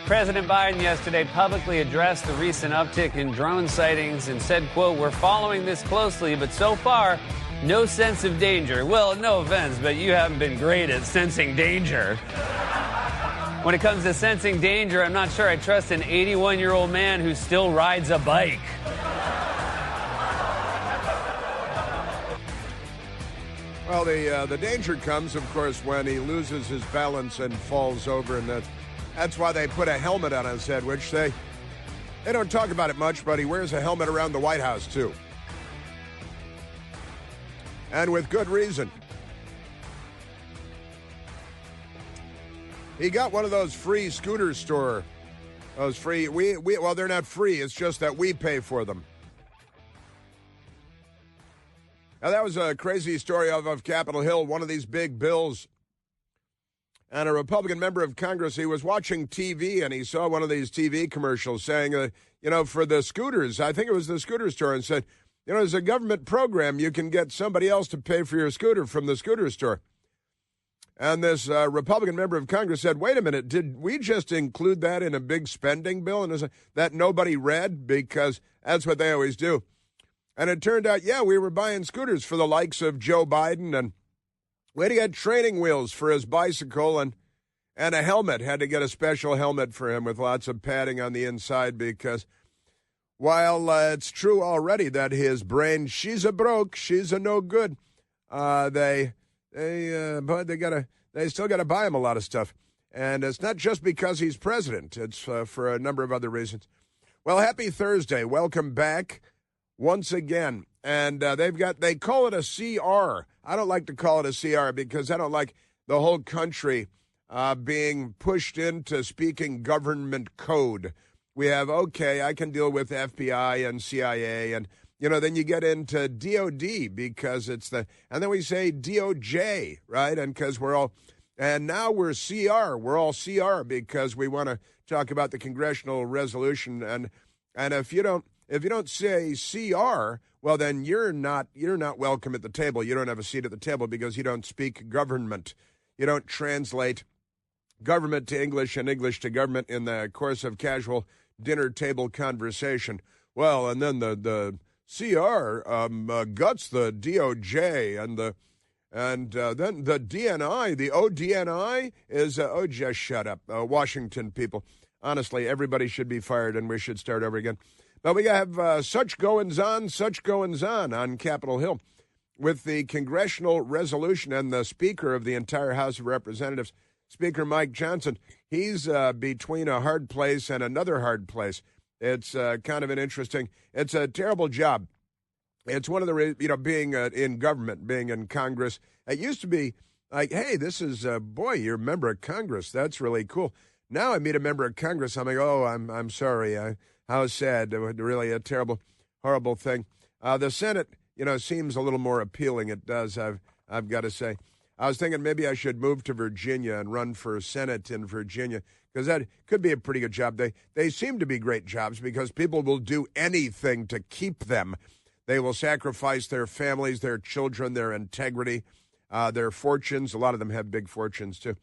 President Biden yesterday publicly addressed the recent uptick in drone sightings and said, quote, "We're following this closely, but so far, no sense of danger." Well, no offense, but you haven't been great at sensing danger. When it comes to sensing danger, I'm not sure I trust an 81-year-old man who still rides a bike. Well, the danger comes, of course, when he loses his balance and falls over, and that's why they put a helmet on his head, which they don't talk about it much, but he wears a helmet around the White House, too. And with good reason. He got one of those free scooter store. Those free, well, they're not free. It's just that we pay for them. Now, that was a crazy story of Capitol Hill, one of these big bills. And a Republican member of Congress, he was watching TV, and he saw one of these TV commercials saying, for the scooters, I think it was the scooter store, and said, there's a government program. You can get somebody else to pay for your scooter from the scooter store. And this Republican member of Congress said, wait a minute, did we just include that in a big spending bill? And that nobody read, because that's what they always do. And it turned out, we were buying scooters for the likes of Joe Biden, and we had to get training wheels for his bicycle and a helmet. Had to get a special helmet for him with lots of padding on the inside, because while it's true already that his brain, she's a broke, she's a no good, they still gotta buy him a lot of stuff. And it's not just because he's president. It's for a number of other reasons. Well, happy Thursday. Welcome back once again. And they call it a CR. I don't like to call it a CR because I don't like the whole country being pushed into speaking government code. We have, I can deal with FBI and CIA, and, then you get into DOD because and then we say DOJ, right? And because and now we're CR. We're all CR because we want to talk about the congressional resolution. And if you don't say CR, well, then you're not welcome at the table. You don't have a seat at the table because you don't speak government. You don't translate government to English and English to government in the course of casual dinner table conversation. Well, and then the CR guts the DOJ and then the DNI, the ODNI is just shut up, Washington people. Honestly, everybody should be fired and we should start over again. But we have such goings on on Capitol Hill with the congressional resolution, and the Speaker of the entire House of Representatives, Speaker Mike Johnson, he's between a hard place and another hard place. It's kind of it's a terrible job. It's one of the, being in government, being in Congress. It used to be like, hey, this is, you're a member of Congress. That's really cool. Now I meet a member of Congress, I'm like, oh, I'm sorry. How sad. Really a terrible, horrible thing. The Senate, seems a little more appealing. It does, I've got to say. I was thinking maybe I should move to Virginia and run for Senate in Virginia, because that could be a pretty good job. They seem to be great jobs because people will do anything to keep them. They will sacrifice their families, their children, their integrity, their fortunes. A lot of them have big fortunes, too,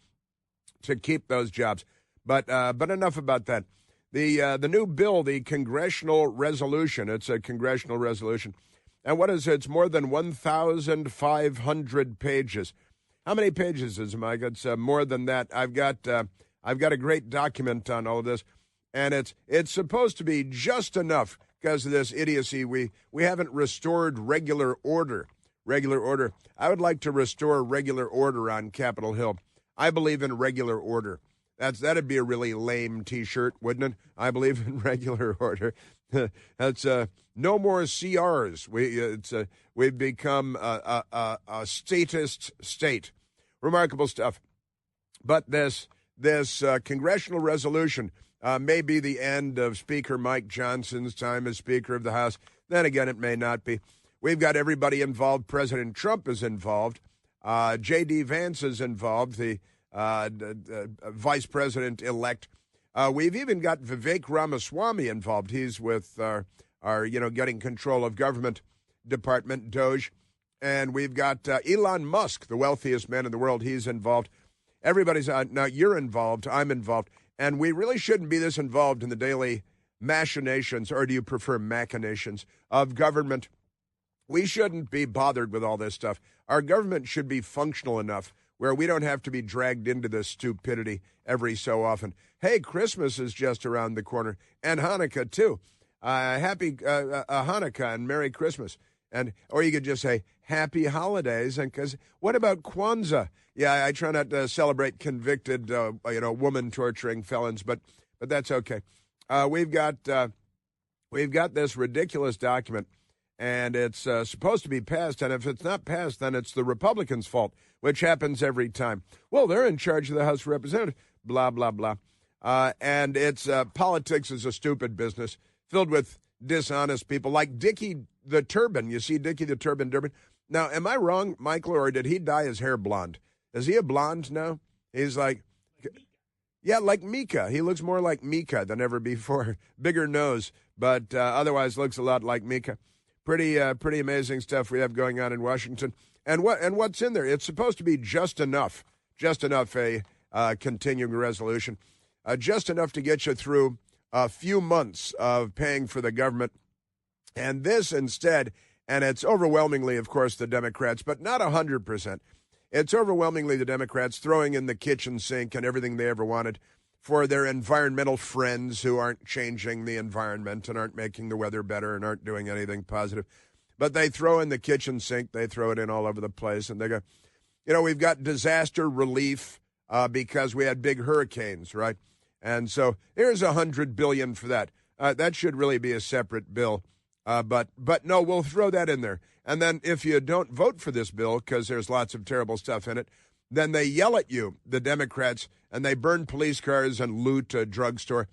to keep those jobs. But enough about that. The new bill, the congressional resolution, it's a congressional resolution. And what is it? It's more than 1,500 pages. How many pages is it, Mike? It's more than that. I've got a great document on all of this, and it's supposed to be just enough because of this idiocy. We haven't restored regular order. I would like to restore regular order on Capitol Hill. I believe in regular order. That'd be a really lame T-shirt, wouldn't it? I believe in regular order. That's no more CRs. We've become a statist state. Remarkable stuff. But this congressional resolution may be the end of Speaker Mike Johnson's time as Speaker of the House. Then again, it may not be. We've got everybody involved. President Trump is involved. J.D. Vance is involved, the Vice President-elect. We've even got Vivek Ramaswamy involved. He's with our getting control of government department, DOJ. And we've got Elon Musk, the wealthiest man in the world. He's involved. Everybody's now you're involved. I'm involved. And we really shouldn't be this involved in the daily machinations, or do you prefer machinations, of government. We shouldn't be bothered with all this stuff. Our government should be functional enough where we don't have to be dragged into this stupidity every so often. Hey, Christmas is just around the corner, and Hanukkah, too. Happy Hanukkah and Merry Christmas. Or you could just say, Happy Holidays. And because what about Kwanzaa? Yeah, I try not to celebrate convicted, woman-torturing felons, but that's okay. We've got this ridiculous document, and it's supposed to be passed, and if it's not passed, then it's the Republicans' fault, which happens every time. Well, they're in charge of the House of Representatives, blah, blah, blah. And it's politics is a stupid business filled with dishonest people like Dickie the Turban. You see Dickie the Turban Durbin? Now, am I wrong, Michael, or did he dye his hair blonde? Is he a blonde now? He's like like Mika. He looks more like Mika than ever before. Bigger nose, but otherwise looks a lot like Mika. Pretty amazing stuff we have going on in Washington. And what's in there? It's supposed to be just enough a continuing resolution, just enough to get you through a few months of paying for the government. And this instead, and it's overwhelmingly, of course, the Democrats, but not 100%. It's overwhelmingly the Democrats throwing in the kitchen sink and everything they ever wanted for their environmental friends who aren't changing the environment and aren't making the weather better and aren't doing anything positive. But they throw in the kitchen sink. They throw it in all over the place. And they go, we've got disaster relief because we had big hurricanes, right? And so here's $100 billion for that. That should really be a separate bill. But no, we'll throw that in there. And then if you don't vote for this bill, because there's lots of terrible stuff in it, then they yell at you, the Democrats, and they burn police cars and loot a drugstore.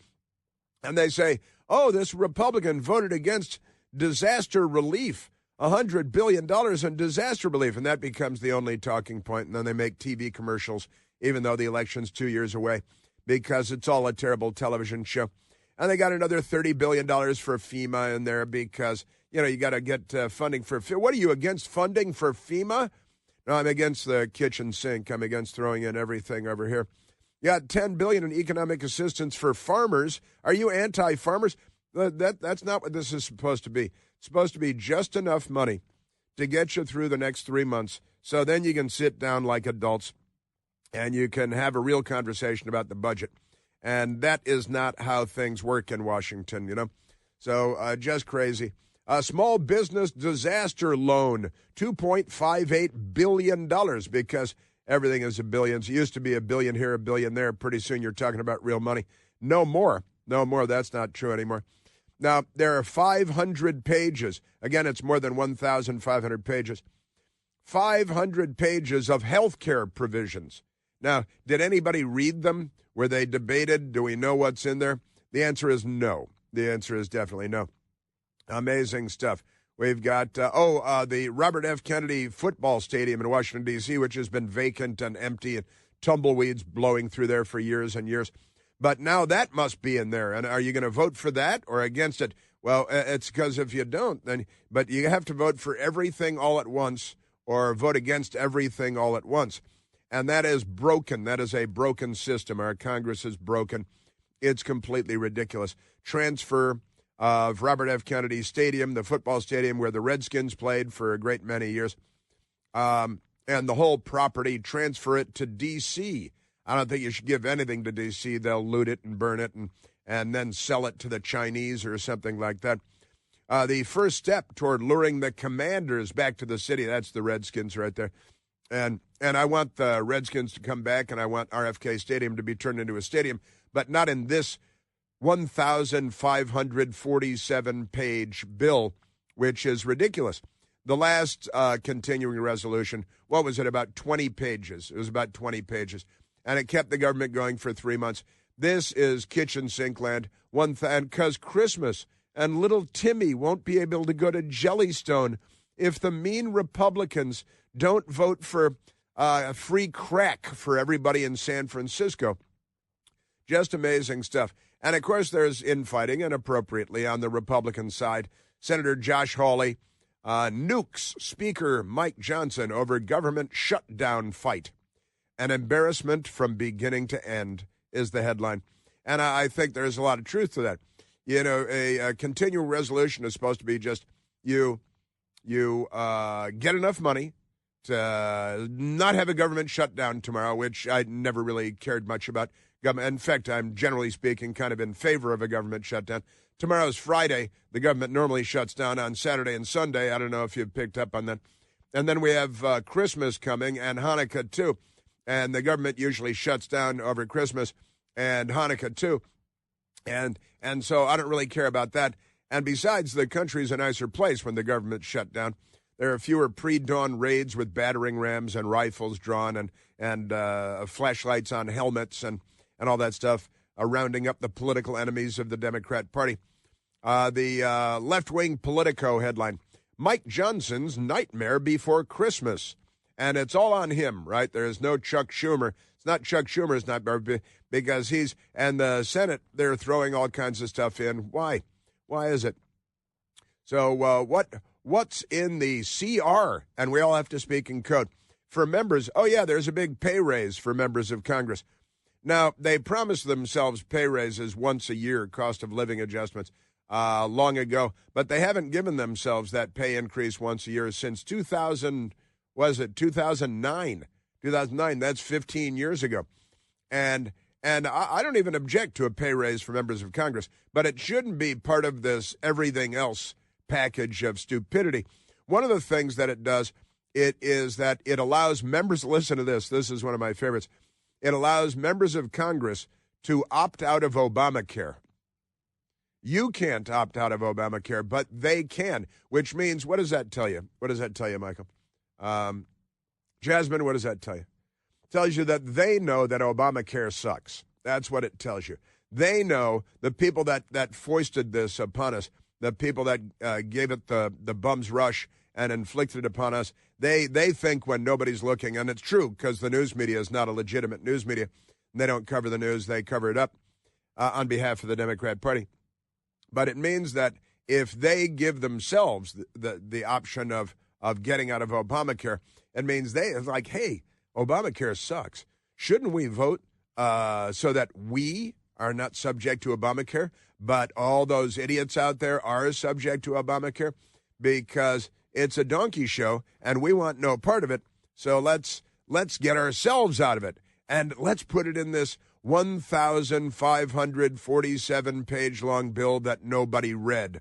And they say, oh, this Republican voted against disaster relief, $100 billion in disaster relief. And that becomes the only talking point. And then they make TV commercials, even though the election's 2 years away, because it's all a terrible television show. And they got another $30 billion for FEMA in there because, you got to get funding for FEMA. What are you, against funding for FEMA? No, I'm against the kitchen sink. I'm against throwing in everything over here. You got $10 billion in economic assistance for farmers. Are you anti-farmers? That's not what this is supposed to be. It's supposed to be just enough money to get you through the next 3 months. So then you can sit down like adults and you can have a real conversation about the budget. And that is not how things work in Washington, So just crazy. A small business disaster loan, $2.58 billion, because everything is in billions. It used to be $1 billion here, $1 billion there. Pretty soon you're talking about real money. No more. That's not true anymore. Now, there are 500 pages. Again, it's more than 1,500 pages. 500 pages of health care provisions. Now, did anybody read them? Were they debated? Do we know what's in there? The answer is no. The answer is definitely no. Amazing stuff. We've got, the Robert F. Kennedy football stadium in Washington, D.C., which has been vacant and empty and tumbleweeds blowing through there for years and years. But now that must be in there. And are you going to vote for that or against it? Well, it's because if you don't, but you have to vote for everything all at once or vote against everything all at once. And that is broken. That is a broken system. Our Congress is broken. It's completely ridiculous. Transfer of Robert F. Kennedy Stadium, the football stadium where the Redskins played for a great many years, and the whole property, transfer it to D.C. I don't think you should give anything to D.C. They'll loot it and burn it and then sell it to the Chinese or something like that. The first step toward luring the Commanders back to the city, that's the Redskins right there. And I want the Redskins to come back, and I want RFK Stadium to be turned into a stadium, but not in this 1,547-page bill, which is ridiculous. The last continuing resolution, what was it, about 20 pages? It was about 20 pages, and it kept the government going for 3 months. This is kitchen sink land, because Christmas, and little Timmy won't be able to go to Jellystone if the mean Republicans don't vote for free crack for everybody in San Francisco. Just amazing stuff. And, of course, there's infighting, and appropriately, on the Republican side. Senator Josh Hawley nukes Speaker Mike Johnson over government shutdown fight. An embarrassment from beginning to end is the headline. And I think there's a lot of truth to that. You know, a continuing resolution is supposed to be just you get enough money to not have a government shutdown tomorrow, which I never really cared much about. In fact, I'm generally speaking kind of in favor of a government shutdown. Tomorrow's Friday. The government normally shuts down on Saturday and Sunday. I don't know if you've picked up on that. And then we have Christmas coming and Hanukkah, too. And the government usually shuts down over Christmas and Hanukkah, too. And so I don't really care about that. And besides, the country's a nicer place when the government's shut down. There are fewer pre-dawn raids with battering rams and rifles drawn and flashlights on helmets and all that stuff, rounding up the political enemies of the Democrat Party. The left-wing Politico headline, Mike Johnson's nightmare before Christmas. And it's all on him, right? There is no Chuck Schumer. It's not Chuck Schumer's nightmare because and the Senate, they're throwing all kinds of stuff in. Why? Why is it? So what's in the CR? And we all have to speak in code. For members, there's a big pay raise for members of Congress. Now, they promised themselves pay raises once a year, cost of living adjustments, long ago, but they haven't given themselves that pay increase once a year since 2009? 2009, that's 15 years ago. And I don't even object to a pay raise for members of Congress, but it shouldn't be part of this everything else package of stupidity. One of the things that it does, it is that it allows members, listen to this is one of my favorites, it allows members of Congress to opt out of Obamacare. You can't opt out of Obamacare, but they can, which means, what does that tell you? What does that tell you, Michael? Jasmine, what does that tell you? It tells you that they know that Obamacare sucks. That's what it tells you. They know the people that foisted this upon us, the people that gave it the bum's rush and inflicted it upon us, they think when nobody's looking, and it's true because the news media is not a legitimate news media. They don't cover the news. They cover it up on behalf of the Democrat Party. But it means that if they give themselves the option of getting out of Obamacare, it means it's like, hey, Obamacare sucks. Shouldn't we vote so that we are not subject to Obamacare, but all those idiots out there are subject to Obamacare? Because it's a donkey show, and we want no part of it. So let's get ourselves out of it, and let's put it in this 1,547-page-long bill that nobody read.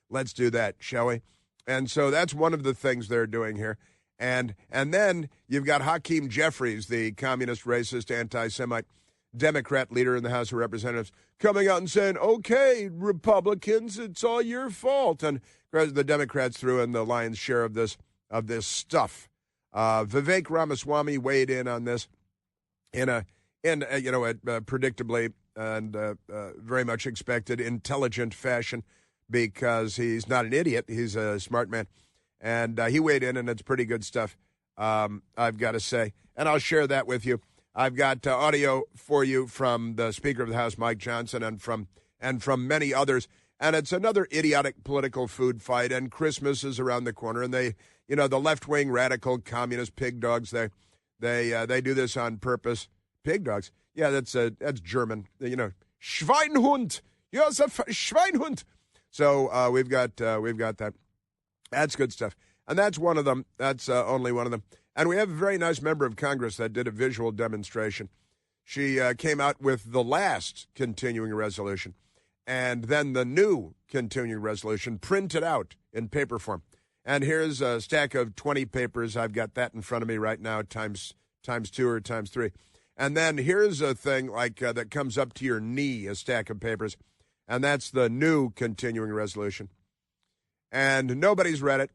Let's do that, shall we? And so that's one of the things they're doing here. And then you've got Hakeem Jeffries, the communist, racist, anti-Semite Democrat leader in the House of Representatives, coming out and saying, okay, Republicans, it's all your fault. And the Democrats threw in the lion's share of this stuff. Vivek Ramaswamy weighed in on this in a predictably and very much expected intelligent fashion, because he's not an idiot. He's a smart man. And he weighed in, and it's pretty good stuff, I've got to say. And I'll share that with you. I've got audio for you from the Speaker of the House, Mike Johnson, and from many others. And it's another idiotic political food fight, and Christmas is around the corner. And the left-wing radical communist pig dogs, they do this on purpose. Pig dogs? Yeah, that's German. Schweinhund. Yes, a Schweinhund. So we've got that. That's good stuff. And that's one of them. That's only one of them. And we have a very nice member of Congress that did a visual demonstration. She came out with the last continuing resolution and then the new continuing resolution printed out in paper form. And here's a stack of 20 papers. I've got that in front of me right now, times 2 or times 3. And then here's a thing like that comes up to your knee, a stack of papers. And that's the new continuing resolution. And nobody's read it,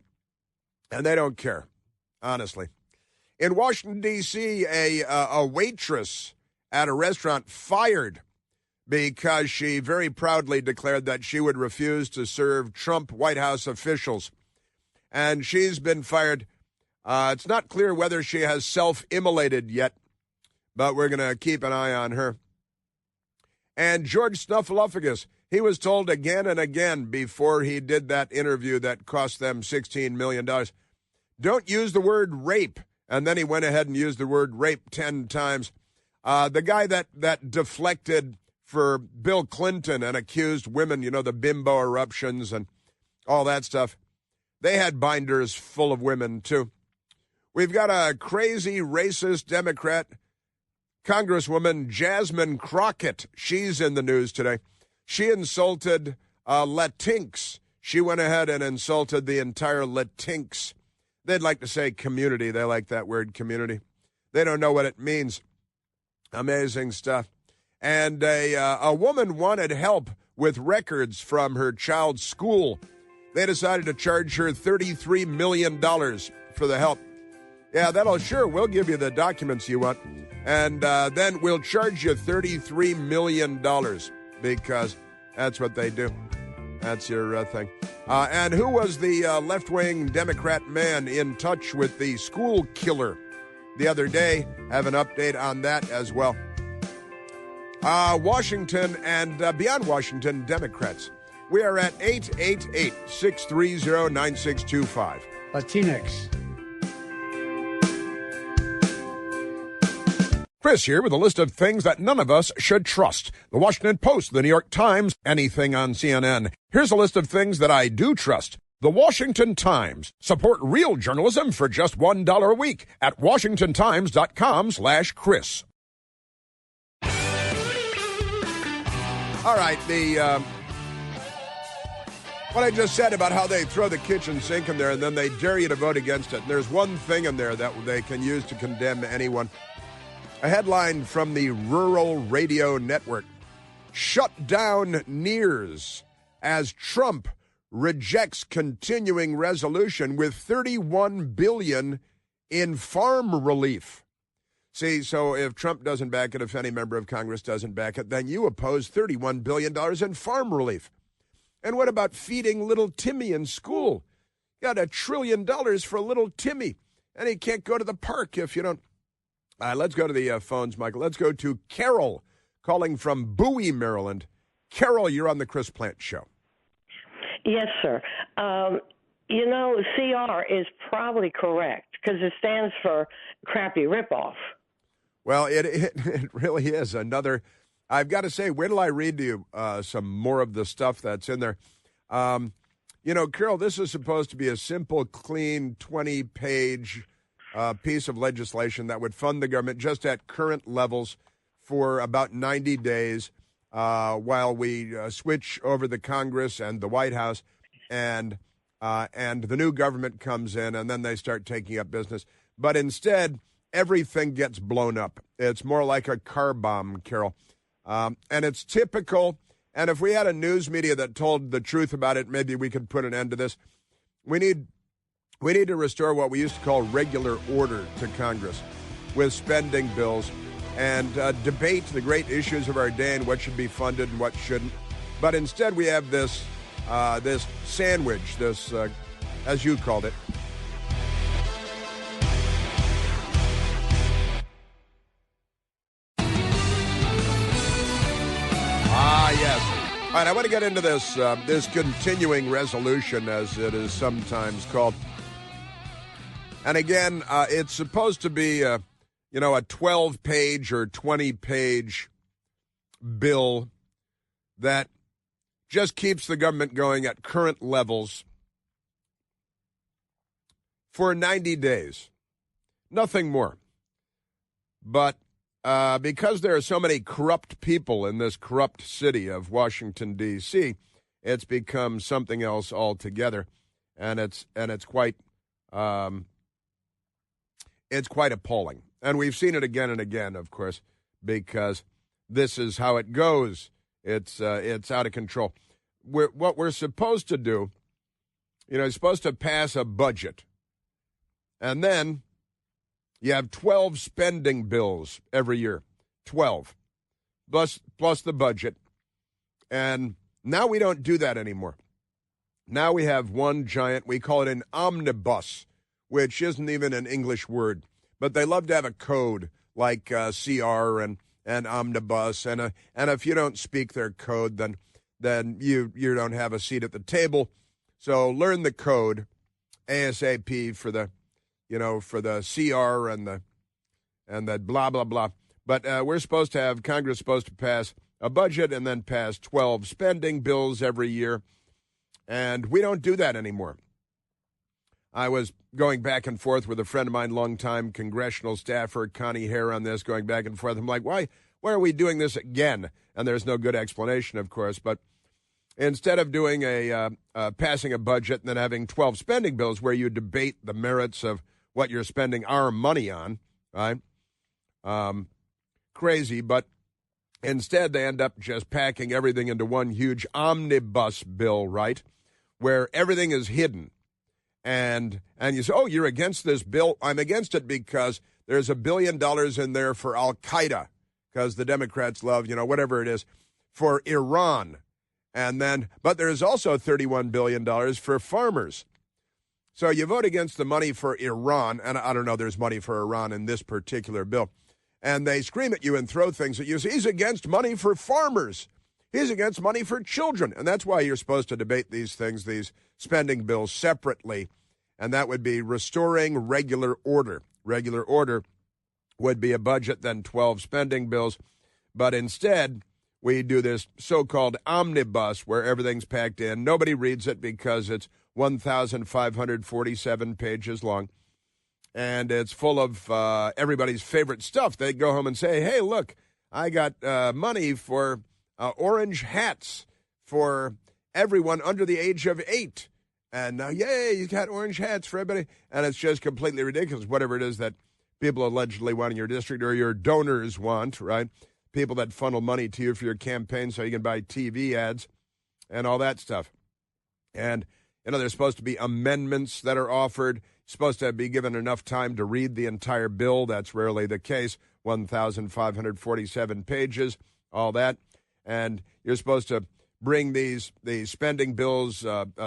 and they don't care, honestly. In Washington, D.C., a waitress at a restaurant fired because she very proudly declared that she would refuse to serve Trump White House officials. And she's been fired. It's not clear whether she has self-immolated yet, but we're going to keep an eye on her. And George Snuffleupagus, he was told again and again before he did that interview that cost them $16 million, don't use the word rape. And then he went ahead and used the word rape 10 times. The guy that deflected for Bill Clinton and accused women, the bimbo eruptions and all that stuff. They had binders full of women, too. We've got a crazy racist Democrat Congresswoman Jasmine Crockett. She's in the news today. She insulted Latinx. She went ahead and insulted the entire Latinx. They'd like to say community. They like that word, community. They don't know what it means. Amazing stuff. And a woman wanted help with records from her child's school. They decided to charge her $33 million for the help. Yeah, we'll give you the documents you want. And then we'll charge you $33 million because that's what they do. That's your thing. And who was the left-wing Democrat man in touch with the school killer the other day? Have an update on that as well. Washington and beyond Washington, Democrats. We are at 888-630-9625. Latinx. Chris here with a list of things that none of us should trust. The Washington Post, the New York Times, anything on CNN. Here's a list of things that I do trust. The Washington Times. Support real journalism for just $1 a week at washingtontimes.com/Chris. All right, what I just said about how they throw the kitchen sink in there and then they dare you to vote against it. And there's one thing in there that they can use to condemn anyone. A headline from the Rural Radio Network. Shut down NEARS as Trump rejects continuing resolution with $31 billion in farm relief. See, so if Trump doesn't back it, if any member of Congress doesn't back it, then you oppose $31 billion in farm relief. And what about feeding little Timmy in school? You got $1 trillion for little Timmy, and he can't go to the park if you don't. Let's go to the phones, Michael. Let's go to Carol, calling from Bowie, Maryland. Carol, you're on the Chris Plant Show. Yes, sir. CR is probably correct because it stands for crappy ripoff. Well, it really is another. I've got to say, wait till I read to you some more of the stuff that's in there. Carol, this is supposed to be a simple, clean, 20-page piece of legislation that would fund the government just at current levels for about 90 days while we switch over the Congress and the White House, and the new government comes in, and then they start taking up business. But instead, everything gets blown up. It's more like a car bomb, Carol. And it's typical. And if we had a news media that told the truth about it, maybe we could put an end to this. We need to restore what we used to call regular order to Congress with spending bills and debate the great issues of our day and what should be funded and what shouldn't. But instead we have this sandwich, as you called it. Yes. All right, I want to get into this continuing resolution, as it is sometimes called. And again, it's supposed to be a 12-page or 20-page bill that just keeps the government going at current levels for 90 days. Nothing more. But because there are so many corrupt people in this corrupt city of Washington, D.C., it's become something else altogether, and it's quite appalling. And we've seen it again and again, of course, because this is how it goes. It's out of control. What we're supposed to do, is supposed to pass a budget, and then you have 12 spending bills every year, 12, plus the budget. And now we don't do that anymore. Now we have one giant, we call it an omnibus, which isn't even an English word. But they love to have a code like CR and omnibus. And if you don't speak their code, then you don't have a seat at the table. So learn the code ASAP for the CR and the blah, blah, blah. But Congress is supposed to pass a budget and then pass 12 spending bills every year. And we don't do that anymore. I was going back and forth with a friend of mine, longtime congressional staffer, Connie Hare, on this, going back and forth. I'm like, why are we doing this again? And there's no good explanation, of course. But instead of doing passing a budget and then having 12 spending bills where you debate the merits of what you're spending our money on, right? Crazy, but instead they end up just packing everything into one huge omnibus bill, right? Where everything is hidden. And you say, oh, you're against this bill? I'm against it because there's $1 billion in there for Al-Qaeda, because the Democrats love, whatever it is, for Iran. But there's also $31 billion for farmers. So you vote against the money for Iran, and I don't know, there's money for Iran in this particular bill. And they scream at you and throw things at you. He's against money for farmers. He's against money for children. And that's why you're supposed to debate these things, these spending bills, separately. And that would be restoring regular order. Regular order would be a budget, then 12 spending bills. But instead, we do this so-called omnibus where everything's packed in. Nobody reads it because it's 1,547 pages long. And it's full of everybody's favorite stuff. They go home and say, hey, look, I got money for orange hats for everyone under the age of 8. And now, yay, you got orange hats for everybody. And it's just completely ridiculous, whatever it is that people allegedly want in your district or your donors want, right? People that funnel money to you for your campaign so you can buy TV ads and all that stuff. And, there's supposed to be amendments that are offered, supposed to be given enough time to read the entire bill. That's rarely the case. 1,547 pages, all that. And you're supposed to bring these spending bills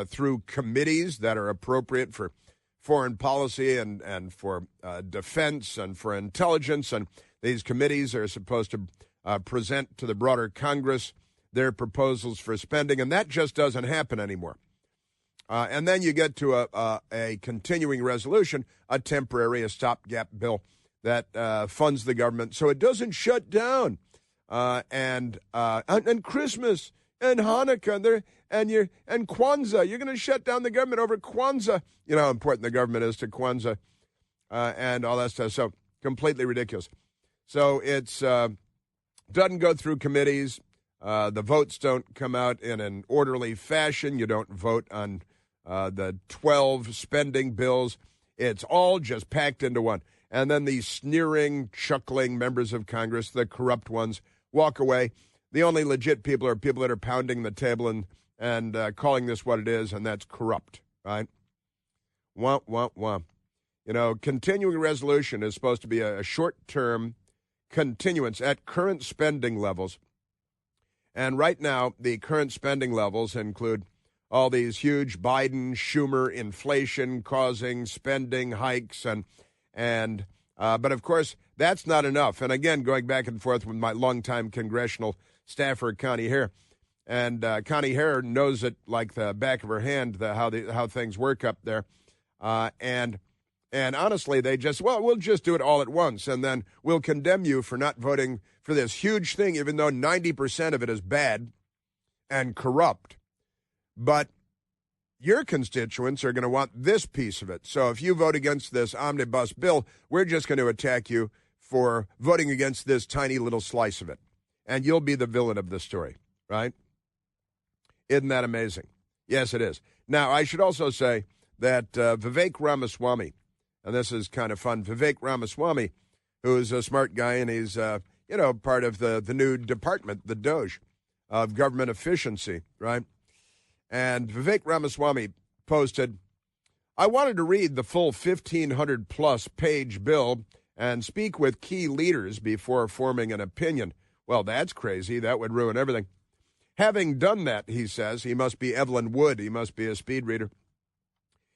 through committees that are appropriate for foreign policy and for defense and for intelligence. And these committees are supposed to present to the broader Congress their proposals for spending. And that just doesn't happen anymore. And then you get to a continuing resolution, a stopgap bill that funds the government so it doesn't shut down. And Christmas and Hanukkah and Kwanzaa. You're going to shut down the government over Kwanzaa. You know how important the government is to Kwanzaa and all that stuff. So completely ridiculous. So it's doesn't go through committees. The votes don't come out in an orderly fashion. You don't vote on the 12 spending bills. It's all just packed into one. And then these sneering, chuckling members of Congress, the corrupt ones, walk away. The only legit people are people that are pounding the table and calling this what it is, and that's corrupt, right? Wah, wah, wah. Continuing resolution is supposed to be a short-term continuance at current spending levels. And right now, the current spending levels include all these huge Biden-Schumer inflation-causing spending hikes, but of course, that's not enough. And again, going back and forth with my longtime congressional staffer, Connie Hare, and Connie Hare knows it like the back of her hand, how things work up there. And honestly, they just, we'll just do it all at once, and then we'll condemn you for not voting for this huge thing, even though 90% of it is bad and corrupt. But your constituents are going to want this piece of it. So if you vote against this omnibus bill, we're just going to attack you for voting against this tiny little slice of it. And you'll be the villain of the story, right? Isn't that amazing? Yes, it is. Now, I should also say that Vivek Ramaswamy, and this is kind of fun, Vivek Ramaswamy, who is a smart guy, and he's, part of the new department, the DOGE, of government efficiency, right? And Vivek Ramaswamy posted, I wanted to read the full 1,500-plus page bill and speak with key leaders before forming an opinion. Well, that's crazy. That would ruin everything. Having done that, he says, he must be Evelyn Wood. He must be a speed reader.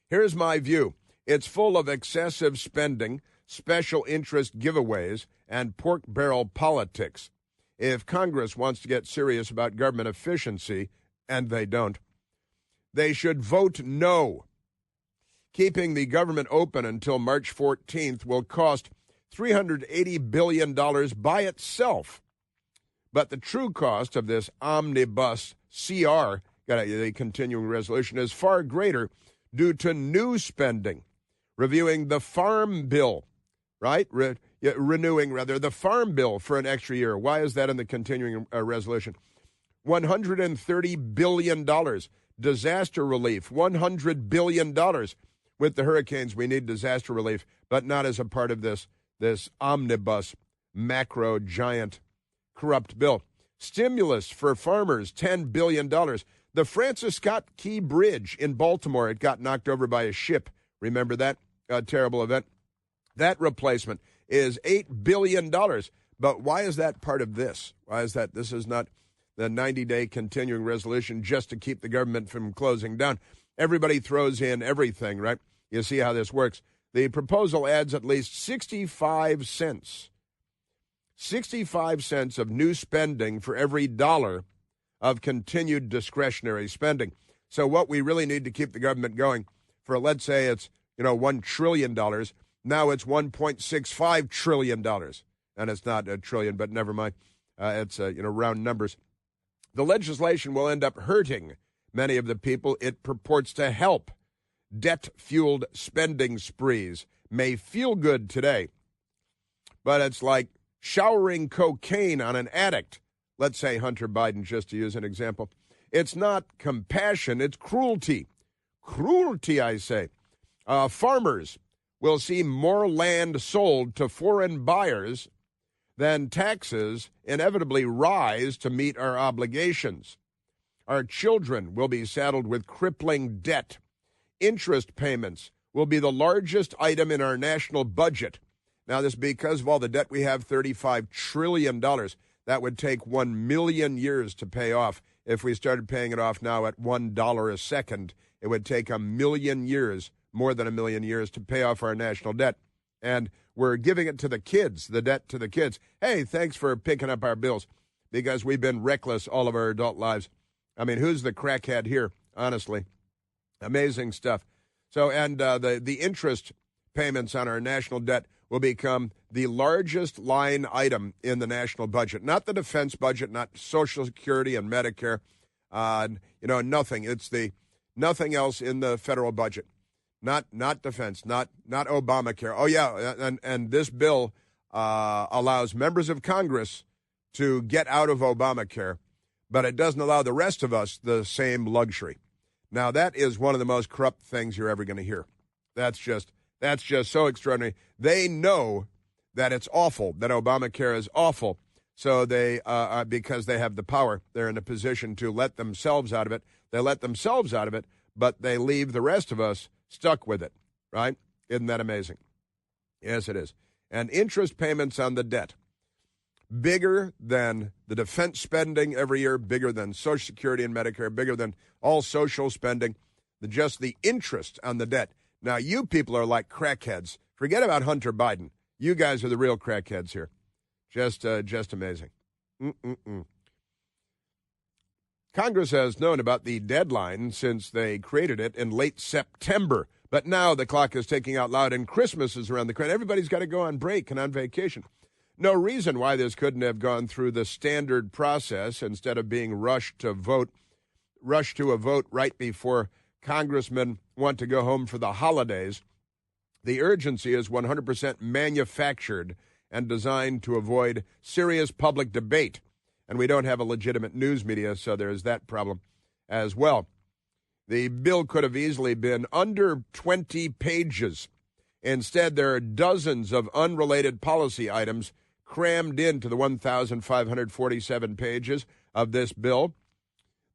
Here's my view. It's full of excessive spending, special interest giveaways, and pork barrel politics. If Congress wants to get serious about government efficiency, and they don't, they should vote no. Keeping the government open until March 14th will cost $380 billion by itself. But the true cost of this omnibus CR, the continuing resolution, is far greater due to new spending. Reviewing the Farm Bill, right? Renewing the Farm Bill for an extra year. Why is that in the continuing resolution? $130 billion. Disaster relief, $100 billion. With the hurricanes, we need disaster relief, but not as a part of this omnibus, macro, giant, corrupt bill. Stimulus for farmers, $10 billion. The Francis Scott Key Bridge in Baltimore, it got knocked over by a ship. Remember that terrible event? That replacement is $8 billion. But why is that part of this? Why is that? This is not the 90-day continuing resolution just to keep the government from closing down. Everybody throws in everything, right? You see how this works. The proposal adds at least 65 cents. 65 cents of new spending for every dollar of continued discretionary spending. So what we really need to keep the government going for, let's say it's, $1 trillion. Now it's $1.65 trillion. And it's not a trillion, but never mind. It's, round numbers. The legislation will end up hurting many of the people it purports to help. Debt-fueled spending sprees may feel good today, but it's like showering cocaine on an addict. Let's say Hunter Biden, just to use an example. It's not compassion, it's cruelty. Cruelty, I say. Farmers will see more land sold to foreign buyers than taxes inevitably rise to meet our obligations. Our children will be saddled with crippling debt. Interest payments will be the largest item in our national budget. Now, this is because of all the debt we have, $35 trillion. That would take 1 million years to pay off. If we started paying it off now at $1 a second, it would take 1 million years, more than 1 million years, to pay off our national debt. And we're giving it to the kids, the debt to the kids. Hey, thanks for picking up our bills, because we've been reckless all of our adult lives. I mean, who's the crackhead here, honestly? Amazing stuff. So, and the interest payments on our national debt will become the largest line item in the national budget. Not the defense budget, not Social Security and Medicare, nothing. It's the nothing else in the federal budget. Not defense, not Obamacare. Oh, yeah, and this bill allows members of Congress to get out of Obamacare, but it doesn't allow the rest of us the same luxury. Now, that is one of the most corrupt things you're ever going to hear. That's just so extraordinary. They know that it's awful, that Obamacare is awful, so they, because they have the power, they're in a position to let themselves out of it. They let themselves out of it, but they leave the rest of us stuck with it, right? Isn't that amazing? Yes, it is. And interest payments on the debt, bigger than the defense spending every year, bigger than Social Security and Medicare, bigger than all social spending, just the interest on the debt. Now, you people are like crackheads. Forget about Hunter Biden. You guys are the real crackheads here. Just amazing. Congress has known about the deadline since they created it in late September. But now the clock is ticking out loud and Christmas is around the corner. Everybody's got to go on break and on vacation. No reason why this couldn't have gone through the standard process instead of being rushed to a vote right before congressmen want to go home for the holidays. The urgency is 100% manufactured and designed to avoid serious public debate. And we don't have a legitimate news media, so there's that problem as well. The bill could have easily been under 20 pages. Instead, there are dozens of unrelated policy items crammed into the 1,547 pages of this bill.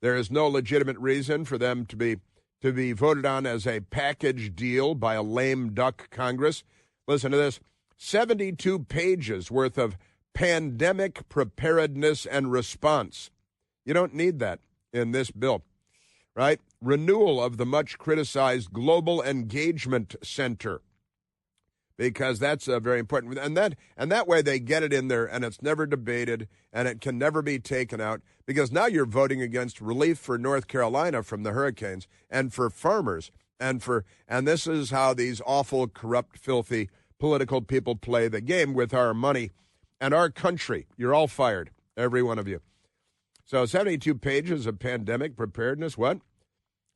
There is no legitimate reason for them to be voted on as a package deal by a lame duck Congress. Listen to this, 72 pages worth of pandemic preparedness and response. You don't need that in this bill, right? Renewal of the much criticized Global Engagement Center, because that's very important. And that way they get it in there and it's never debated and it can never be taken out, because now you're voting against relief for North Carolina from the hurricanes and for farmers and this is how these awful, corrupt, filthy political people play the game with our money and our country. You're all fired. every one of you. So 72 pages of pandemic preparedness. What?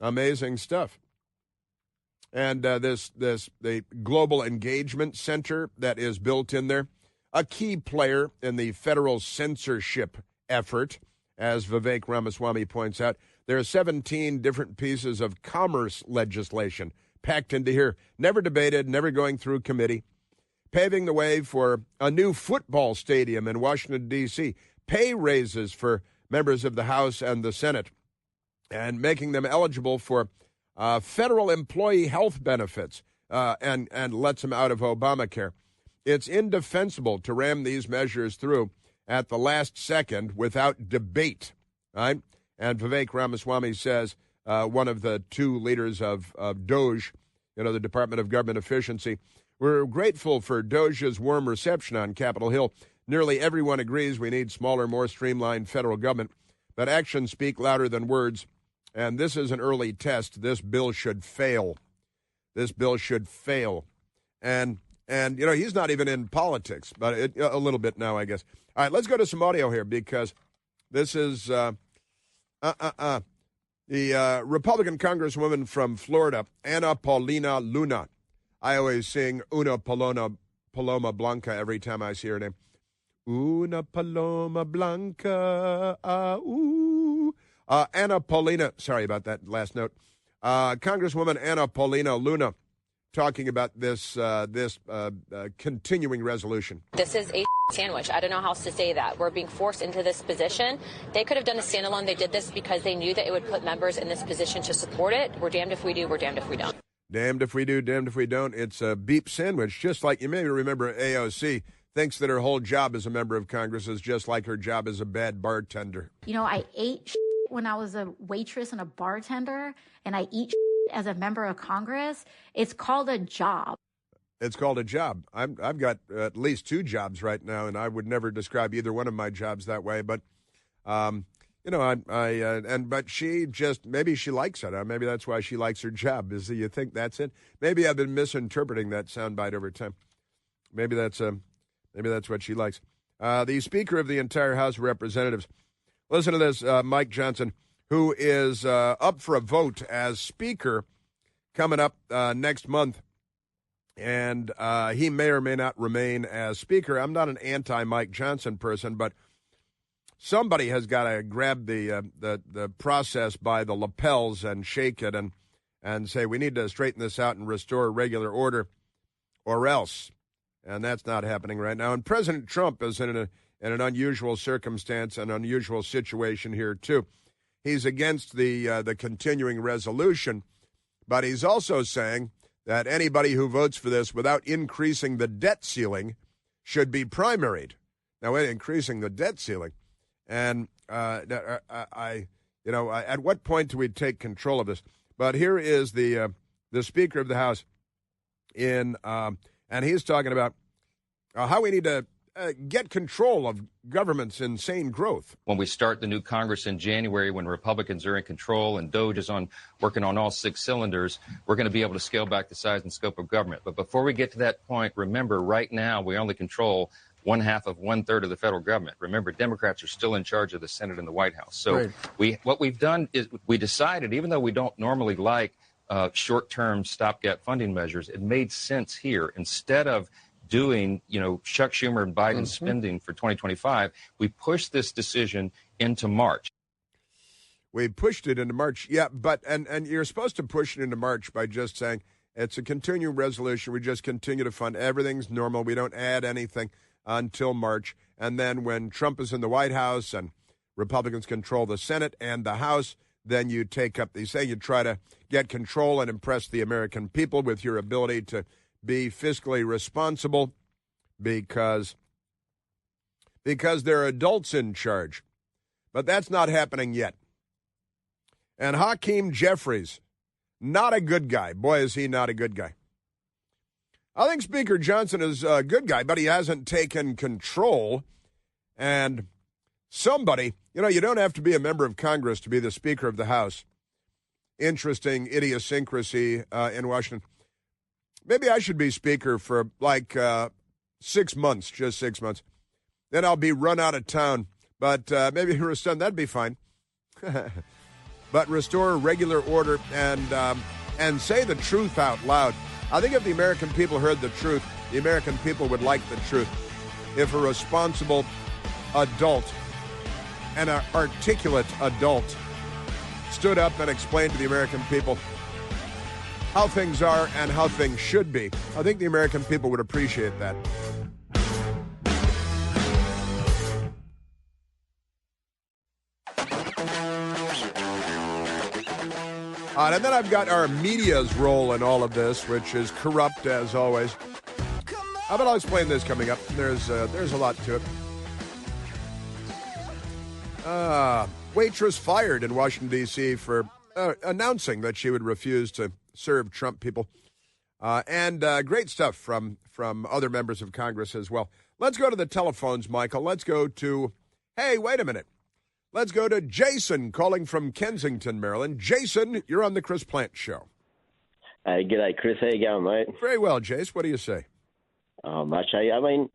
Amazing stuff. And the Global Engagement Center that is built in there, a key player in the federal censorship effort, as Vivek Ramaswamy points out. There are 17 different pieces of commerce legislation packed into here, never debated, never going through committee, paving the way for a new football stadium in Washington, D.C., pay raises for members of the House and the Senate, and making them eligible for federal employee health benefits and lets them out of Obamacare. It's indefensible to ram these measures through at the last second without debate, right? And Vivek Ramaswamy says, one of the two leaders of DOGE, the Department of Government Efficiency, we're grateful for DOGE's warm reception on Capitol Hill. Nearly everyone agrees we need smaller, more streamlined federal government, but actions speak louder than words. And this is an early test. This bill should fail. This bill should fail. And he's not even in politics, but a little bit now, I guess. All right, let's go to some audio here because this is the Republican Congresswoman from Florida, Ana Paulina Luna. I always sing Una Paloma Blanca every time I see her name. Una Paloma Blanca, ooh. Ana Paulina, sorry about that last note. Congresswoman Ana Paulina Luna talking about this continuing resolution. This is a sandwich. I don't know how else to say that. We're being forced into this position. They could have done a standalone. They did this because they knew that it would put members in this position to support it. We're damned if we do. We're damned if we don't. Damned if we do, damned if we don't. It's a beep sandwich, just like you maybe remember AOC thinks that her whole job as a member of Congress is just like her job as a bad bartender. I ate when I was a waitress and a bartender, and I eat as a member of Congress. It's called a job. It's called a job. I've got at least two jobs right now, and I would never describe either one of my jobs that way. But, but she just, maybe she likes it. Maybe that's why she likes her job. Is that you think that's it? Maybe I've been misinterpreting that soundbite over time. Maybe that's what she likes. The Speaker of the entire House of Representatives. Listen to this, Mike Johnson, who is up for a vote as Speaker coming up next month. And he may or may not remain as Speaker. I'm not an anti-Mike Johnson person, but somebody has got to grab the process by the lapels and shake it and say, we need to straighten this out and restore regular order, or else. And that's not happening right now. And President Trump is in an unusual circumstance, an unusual situation here, too. He's against the continuing resolution, but he's also saying that anybody who votes for this without increasing the debt ceiling should be primaried. Now, increasing the debt ceiling. And at what point do we take control of this? But here is the Speaker of the House and he's talking about how we need to get control of government's insane growth. When we start the new Congress in January, when Republicans are in control and DOGE is working on all six cylinders, we're going to be able to scale back the size and scope of government. But before we get to that point, remember, right now, we only control 1/3 of the federal government. Remember, Democrats are still in charge of the Senate and the White House. So right. What we've done is we decided, even though we don't normally like short-term stopgap funding measures, it made sense here. Instead of doing, Chuck Schumer and Biden spending for 2025, we pushed this decision into March. We pushed it into March, yeah, but and you're supposed to push it into March by just saying it's a continuing resolution. We just continue to fund. Everything's normal. We don't add anything until March. And then when Trump is in the White House and Republicans control the Senate and the House, then you take up these things. You try to get control and impress the American people with your ability to be fiscally responsible because there are adults in charge. But that's not happening yet. And Hakeem Jeffries, not a good guy. Boy, is he not a good guy. I think Speaker Johnson is a good guy, but he hasn't taken control. And somebody, you don't have to be a member of Congress to be the Speaker of the House. Interesting idiosyncrasy in Washington. Maybe I should be Speaker for 6 months, just 6 months. Then I'll be run out of town But maybe that'd be fine. But restore regular order and say the truth out loud. I think if the American people heard the truth, the American people would like the truth. If a responsible adult, an articulate adult, stood up and explained to the American people how things are and how things should be, I think the American people would appreciate that. And then I've got our media's role in all of this, which is corrupt as always. But I'll explain this coming up. There's a lot to it. Waitress fired in Washington, D.C. for announcing that she would refuse to serve Trump people. And great stuff from other members of Congress as well. Let's go to the telephones, Michael. Let's go to, hey, wait a minute. Let's go to Jason calling from Kensington, Maryland. Jason, you're on the Chris Plant Show. Hey, g'day, Chris. How you going, mate? Very well, Jace. What do you say? Oh, much. I mean,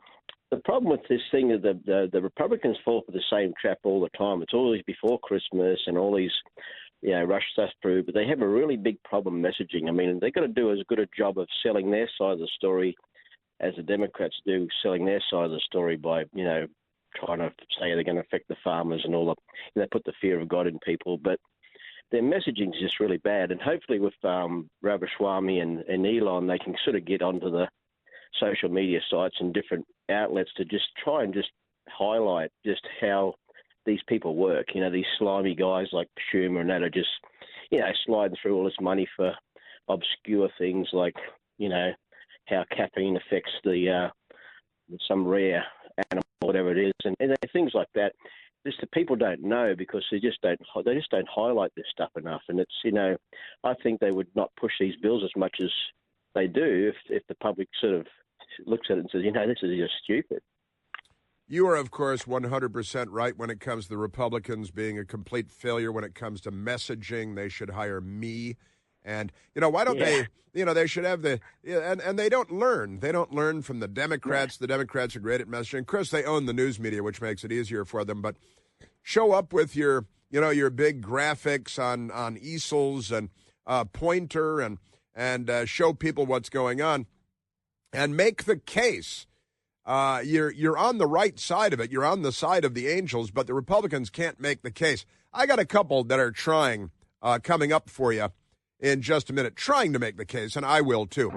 the problem with this thing is the Republicans fall for the same trap all the time. It's always before Christmas and all these, rush stuff through, but they have a really big problem messaging. I mean, they've got to do as good a job of selling their side of the story as the Democrats do selling their side of the story by, trying to say they're going to affect the farmers and all they put the fear of God in people. But their messaging is just really bad. And hopefully with Ramaswamy and Elon, they can sort of get onto the social media sites and different outlets to just try and just highlight just how these people work. These slimy guys like Schumer and that are just, sliding through all this money for obscure things like, how caffeine affects some rare animal, whatever it is, and things like that. Just the people don't know because they just don't highlight this stuff enough. And it's I think they would not push these bills as much as they do if the public sort of looks at it and says, this is just stupid. You are, of course, 100% right when it comes to the Republicans being a complete failure when it comes to messaging. They should hire me. And, why don't they, they should have and they don't learn. They don't learn from the Democrats. The Democrats are great at messaging. Of course, they own the news media, which makes it easier for them. But show up with your big graphics on easels and pointer and show people what's going on and make the case. You're on the right side of it. You're on the side of the angels, but the Republicans can't make the case. I got a couple that are trying coming up for you in just a minute, trying to make the case, and I will too.